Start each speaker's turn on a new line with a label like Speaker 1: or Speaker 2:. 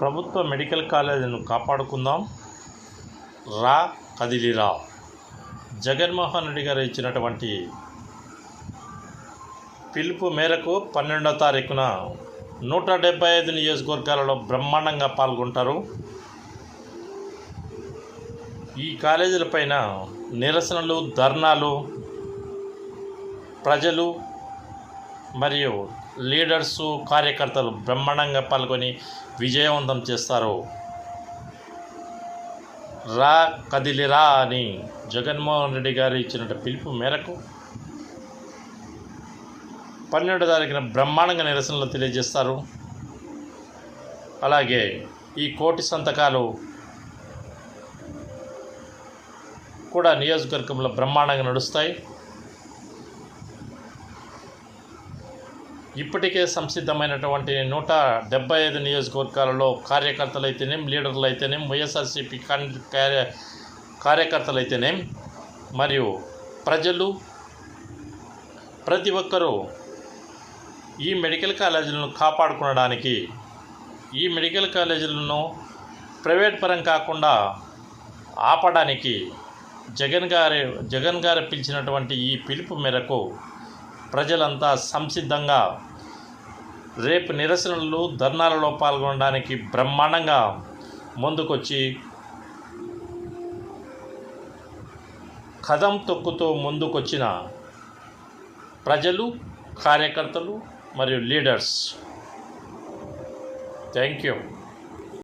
Speaker 1: ప్రభుత్వ మెడికల్ కాలేజీను కాపాడుకుందాం, రా కదిలిరా. జగన్మోహన్ రెడ్డి గారు ఇచ్చినటువంటి పిలుపు మేరకు 12వ తారీఖున 175 నియోజకవర్గాలలో బ్రహ్మాండంగా పాల్గొంటారు. ఈ కాలేజీలపైన నిరసనలు, ధర్నాలు ప్రజలు మరియు లీడర్సు, కార్యకర్తలు బ్రహ్మాండంగా పాల్గొని విజయవంతం చేస్తారు. రా కదిలిరా అని జగన్మోహన్ రెడ్డి గారు ఇచ్చిన పిలుపు మేరకు 12వ తారీఖున బ్రహ్మాండంగా నిరసనలు తెలియజేస్తారు. అలాగే ఈ 1,00,00,000 సంతకాలు కూడా నియోజకవర్గంలో బ్రహ్మాండంగా నడుస్తాయి. ఇప్పటికే సంసిద్ధమైనటువంటి 175 నియోజకవర్గాలలో కార్యకర్తలు అయితేనేం, లీడర్లు అయితేనేం, వైఎస్ఆర్సీపీ కార్యకర్తలు అయితేనేం మరియు ప్రజలు ప్రతి ఒక్కరూ ఈ మెడికల్ కాలేజీలను కాపాడుకోవడానికి, ఈ మెడికల్ కాలేజీలను ప్రైవేట్ పరం కాకుండా ఆపడానికి జగన్ గారు పిలిచినటువంటి ఈ పిలుపు మేరకు ప్రజలంతా సంసిద్ధంగా రేపు నిరసనలు, ధర్నాలలో పాల్గొనడానికి బ్రహ్మాండంగా ముందుకొచ్చి కదం తొక్కుతూ ముందుకొచ్చిన ప్రజలు, కార్యకర్తలు మరియు లీడర్స్. Thank you.